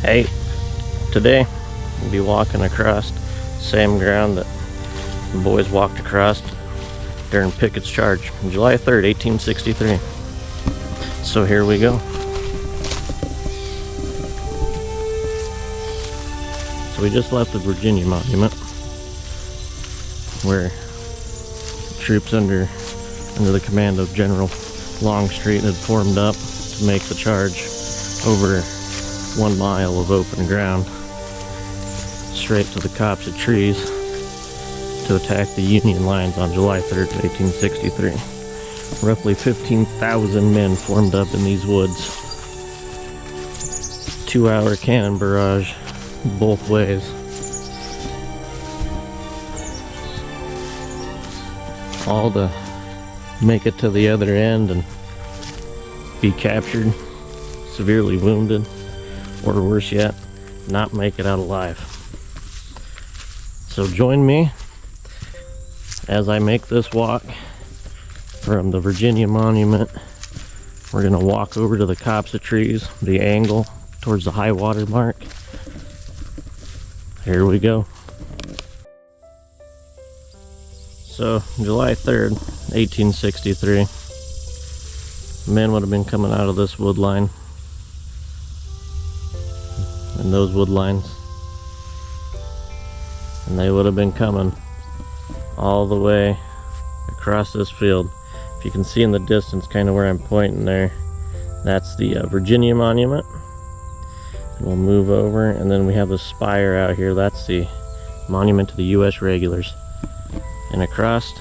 Hey, today we'll be walking across the same ground that the boys walked across during Pickett's charge, July 3rd, 1863. So here we go. So we just left the Virginia Monument, where troops under the command of General Longstreet had formed up to make the charge over 1 mile of open ground straight to the Copse of Trees to attack the Union lines on July 3rd, 1863. Roughly 15,000 men formed up in these woods. 2-hour cannon barrage both ways. All to make it to the other end and be captured, severely wounded, or worse yet, not make it out alive. So join me as I make this walk from the Virginia Monument. We're gonna walk over to the Copse of Trees, the angle towards the high water mark. Here we go. So July 3rd, 1863, men would have been coming out of this wood line and those wood lines, and they would have been coming all the way across this field. If you can see in the distance kind of where I'm pointing there, that's the Virginia Monument. We'll move over, and then we have the spire out here. That's the monument to the U.S. regulars. And across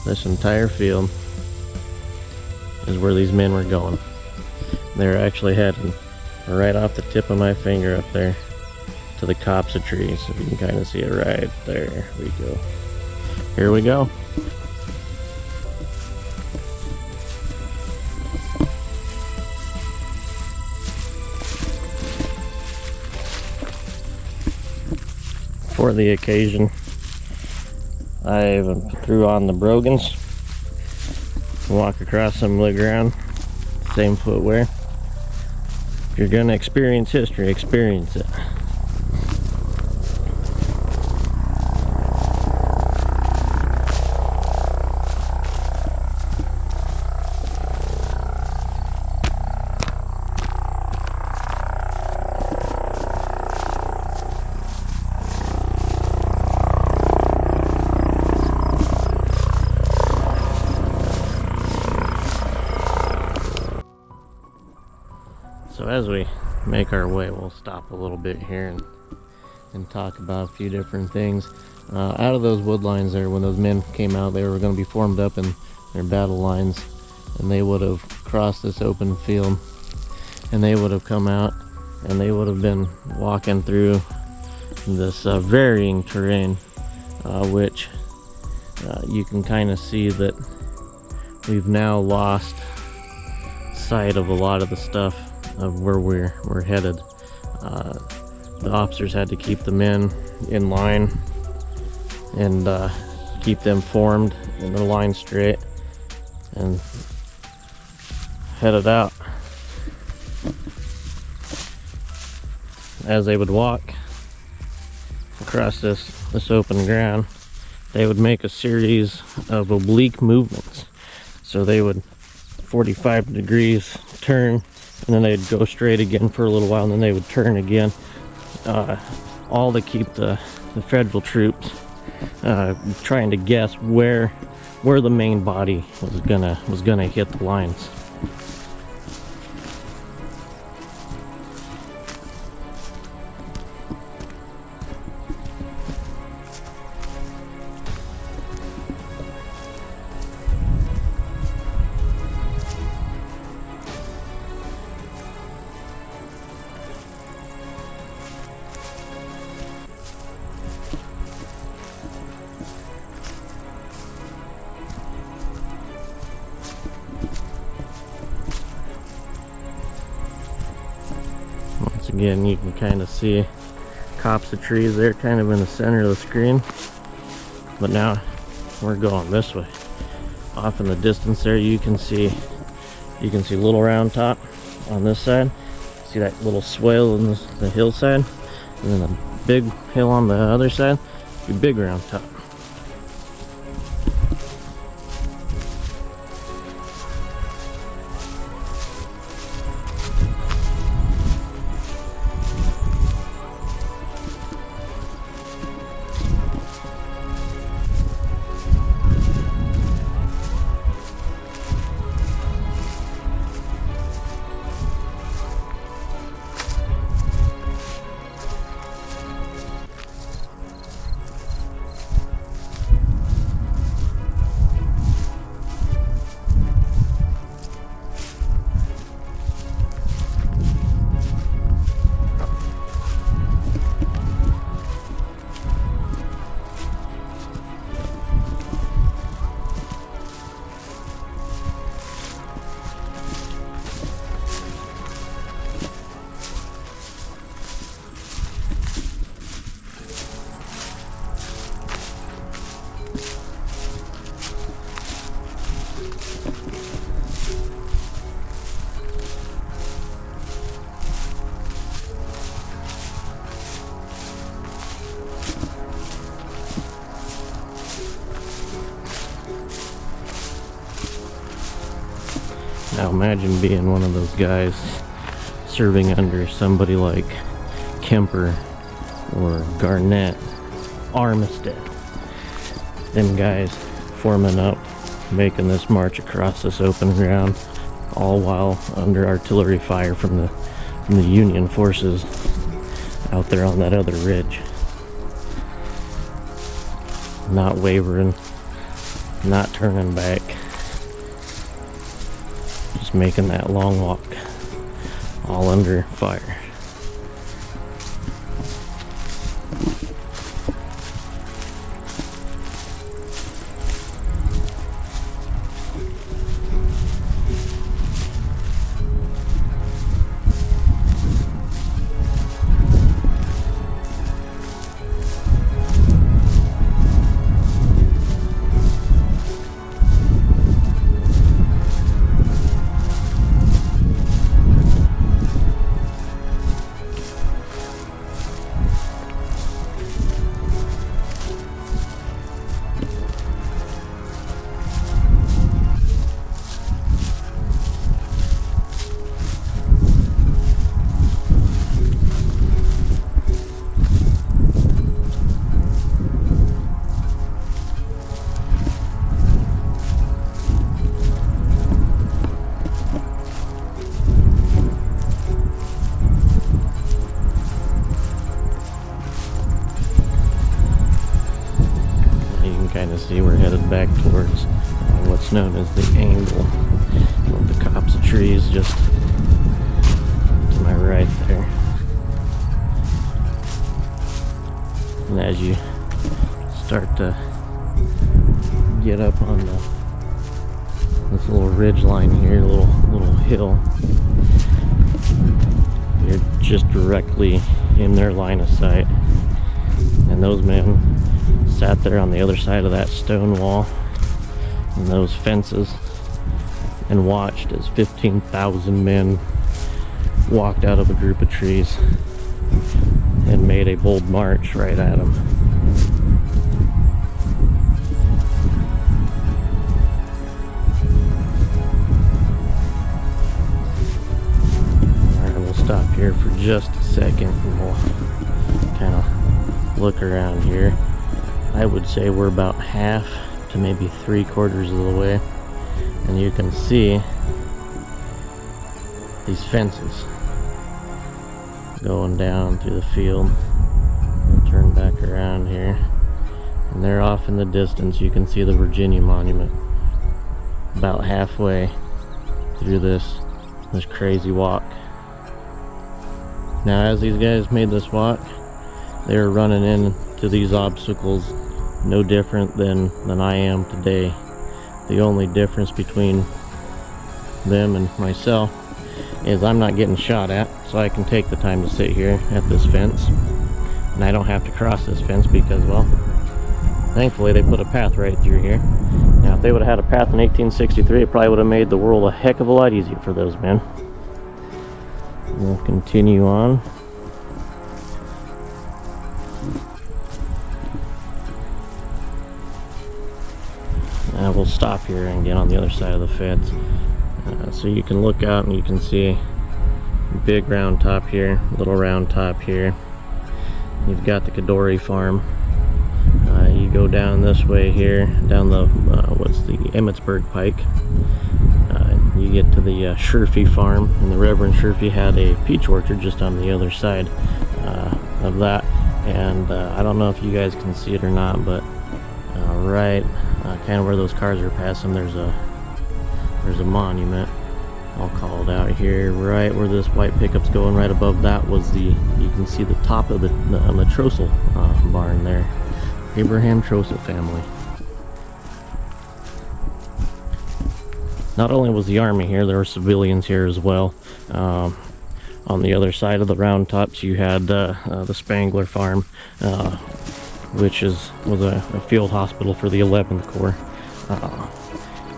this entire field is where these men were going. They're actually heading right off the tip of my finger up there to the Copse of Trees. If you can kind of see it right there. We go. Here we go. For the occasion, I even threw on the brogans, walk across some wood ground, same footwear. If you're gonna experience history, experience it. So as we make our way, we'll stop a little bit here and talk about a few different things. Out of those wood lines there, when those men came out, they were going to be formed up in their battle lines, and they would have crossed this open field, and they would have come out, and they would have been walking through this varying terrain, which you can kind of see that we've now lost sight of a lot of the stuff of where we're headed. The officers had to keep the men in line and keep them formed in their line straight and headed out. As they would walk across this open ground, they would make a series of oblique movements. So they would 45 degrees turn, and then they'd go straight again for a little while, and then they would turn again, all to keep the federal troops trying to guess where the main body was gonna hit the lines. Once again, you can kind of see Copse of Trees there kind of in the center of the screen, but now we're going this way. Off in the distance there, you can see Little Round Top on this side. See that little swale on the hillside? And then a big hill on the other side? Be bigger on top. Now imagine being one of those guys serving under somebody like Kemper or Garnett, Armistead. Them guys forming up, making this march across this open ground, all while under artillery fire from the Union forces out there on that other ridge. Not wavering, not turning back. Just making that long walk, all under fire. Kind of see we're headed back towards what's known as the angle of the Copse of Trees, just to my right there. And as you start to get up on this little ridge line here, little hill, you're just directly in their line of sight. And those men sat there on the other side of that stone wall and those fences and watched as 15,000 men walked out of a group of trees and made a bold march right at them. Alright, we'll stop here for just a second and we'll kind of look around here. I would say we're about half to maybe 3/4 of the way, and you can see these fences going down through the field. We'll turn back around here, and there off in the distance you can see the Virginia Monument about halfway through this crazy walk. Now as these guys made this walk, they were running into these obstacles no different than I am today. The only difference between them and myself is I'm not getting shot at, so I can take the time to sit here at this fence, and I don't have to cross this fence because, well, thankfully they put a path right through here. Now if they would have had a path in 1863, it probably would have made the world a heck of a lot easier for those men. We'll continue on. We'll stop here and get on the other side of the fence. So you can look out and you can see big round top here, little round top here. You've got the Kadori farm. You go down this way here, down the what's the Emmetsburg Pike. You get to the Sherfy farm, and the Reverend Sherfy had a peach orchard just on the other side of that. And I don't know if you guys can see it or not, but right kind of where those cars are passing, there's a monument. I'll call it out here. Right where this white pickup's going, right above that was you can see the top of the Trossel barn there. Abraham Trossel family. Not only was the army here, there were civilians here as well. On the other side of the round tops, you had the Spangler farm, which was a field hospital for the 11th Corps.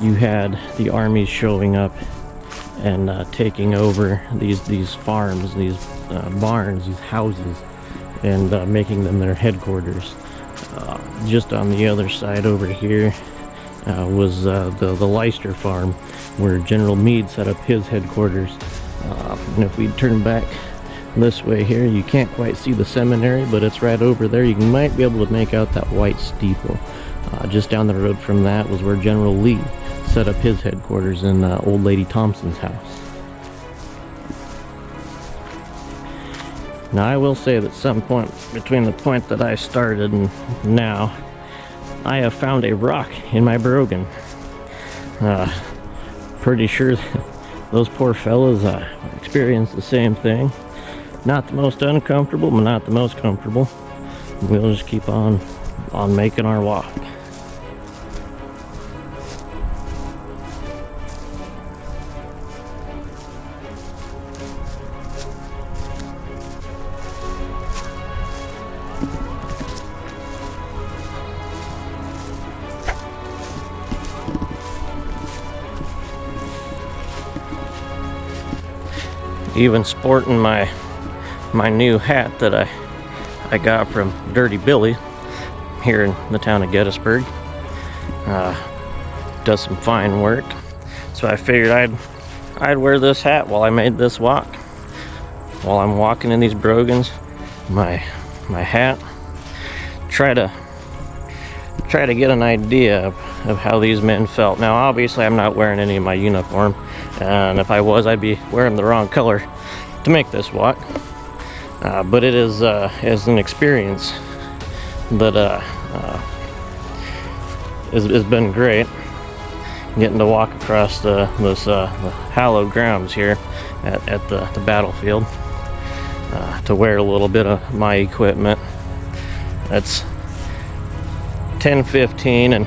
You had the army showing up and taking over these farms, these barns, these houses, and making them their headquarters. Just on the other side over here was the Leicester farm, where General Meade set up his headquarters. And if we turn back this way here, you can't quite see the seminary, but it's right over there. You might be able to make out that white steeple. Just down the road from that was where General Lee set up his headquarters in Old Lady Thompson's house. Now I will say that some point between the point that I started and now, I have found a rock in my brogan. Pretty sure those poor fellas experienced the same thing. Not the most uncomfortable, but not the most comfortable. We'll just keep on making our walk. Even sporting my new hat that I got from Dirty Billy here in the town of Gettysburg. Does some fine work, so I figured I'd wear this hat while I made this walk. While I'm walking in these brogans, my hat, try to get an idea of how these men felt. Now obviously I'm not wearing any of my uniform, and if I was, I'd be wearing the wrong color to make this walk. But it is an experience that has been great, getting to walk across the hallowed grounds here at the battlefield, to wear a little bit of my equipment. That's 10:15 and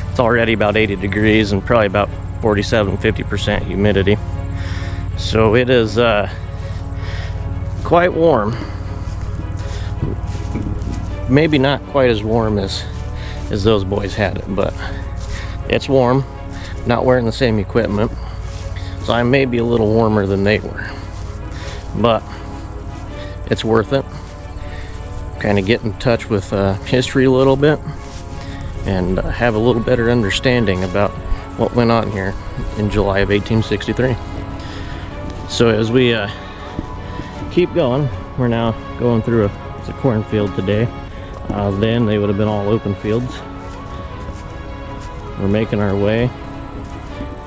it's already about 80 degrees and probably about 47-50% humidity. So it is quite warm. Maybe not quite as warm as those boys had it, but it's warm. Not wearing the same equipment, so I may be a little warmer than they were, but it's worth it. Kind of get in touch with history a little bit and have a little better understanding about what went on here in July of 1863. So as we keep going, we're now going through it's a cornfield today. Then they would have been all open fields. We're making our way.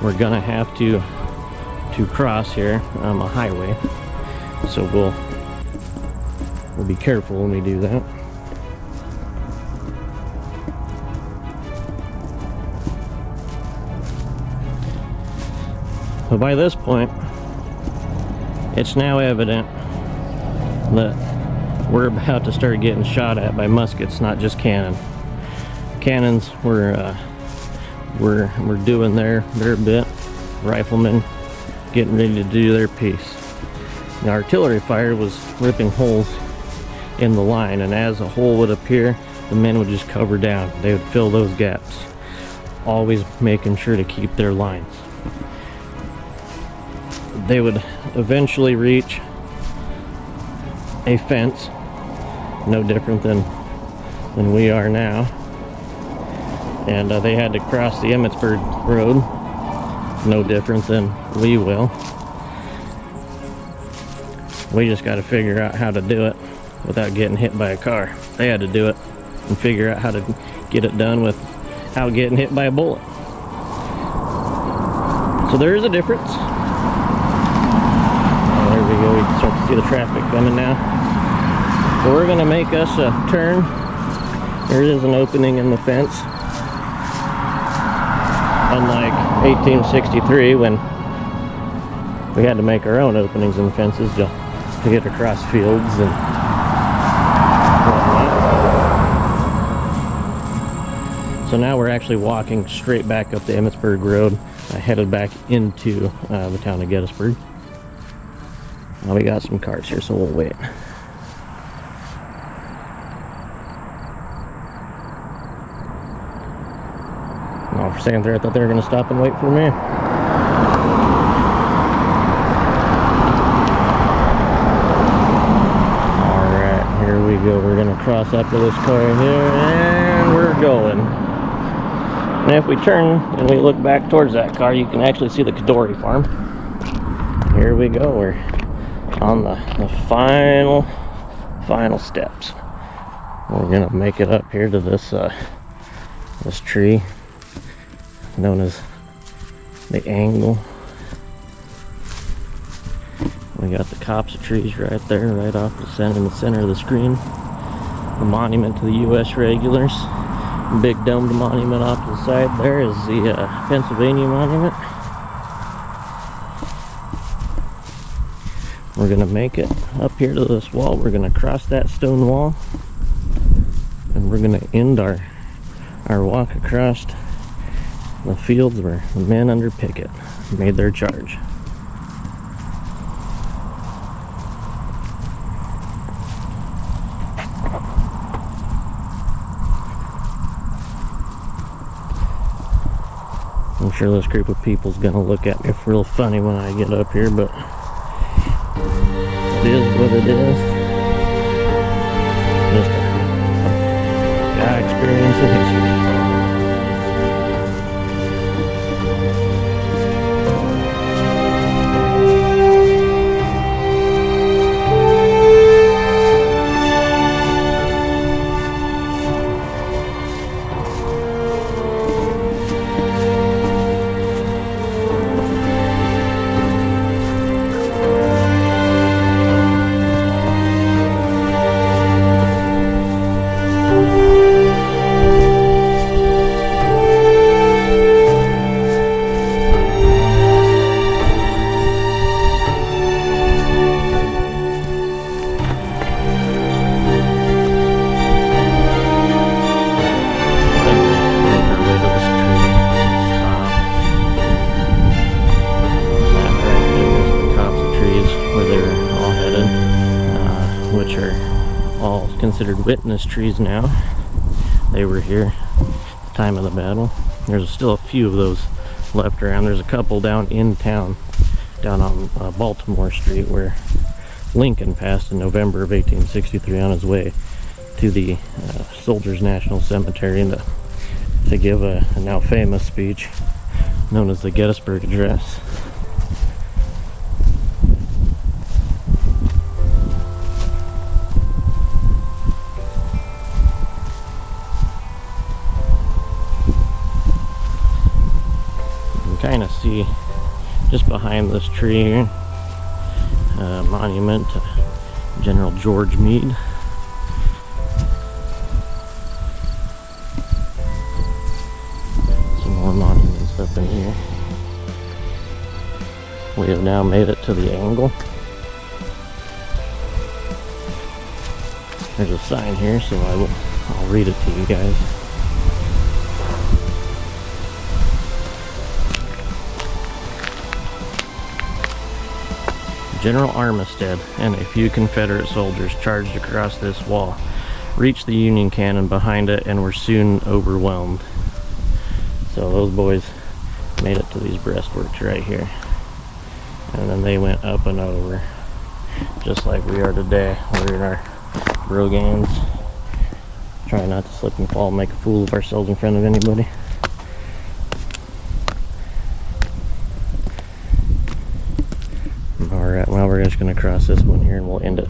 We're gonna have to cross here a highway, so we'll be careful when we do that. But by this point, it's now evident that we're about to start getting shot at by muskets, not just cannon. Cannons were doing their bit. Riflemen getting ready to do their piece. The artillery fire was ripping holes in the line, and as a hole would appear, the men would just cover down. They would fill those gaps, always making sure to keep their lines. they would eventually reach a fence, no different than we are now. And they had to cross the Emmitsburg Road, no different than we will. We just got to figure out how to do it without getting hit by a car. They had to do it and figure out how to get it done without getting hit by a bullet. So there is a difference. Oh, there we go. You can start to see the traffic coming now. So we're going to make us a turn. There is an opening in the fence. Unlike 1863, when we had to make our own openings in the fences to get across fields and whatnot. So now we're actually walking straight back up the Emmitsburg Road, headed back into the town of Gettysburg. Now we got some cars here, so we'll wait. Oh, for a second there, I thought they were going to stop and wait for me. Alright, here we go. We're going to cross after this car here, and we're going. And if we turn and we look back towards that car, you can actually see the Kadori farm. Here we go. We're on the final steps. We're going to make it up here to this tree known as the angle. We got the Copse of Trees right there, right off the center, in the center of the screen. The monument to the U.S. regulars. Big domed monument off to the side there is the Pennsylvania monument. We're gonna make it up here to this wall. We're gonna cross that stone wall, and we're gonna end our walk across the fields where the men under Pickett made their charge. I'm sure this group of people's gonna look at me real funny when I get up here, but it is what it is. Just a guy experiencing history. Considered witness trees now. They were here at the time of the battle. There's still a few of those left around. There's a couple down in town, down on Baltimore Street, where Lincoln passed in November of 1863 on his way to the Soldiers National Cemetery to give a now famous speech known as the Gettysburg Address. Kind of see just behind this tree here a monument to General George Meade. Some more monuments up in here. We have now made it to the angle. There's a sign here, so I'll read it to you guys. General Armistead and a few Confederate soldiers charged across this wall, reached the Union cannon behind it, and were soon overwhelmed. So those boys made it to these breastworks right here. and then they went up and over, just like we are today. We're in our brogans, trying not to slip and fall and make a fool of ourselves in front of anybody. Alright, well, we're just going to cross this one here and we'll end it.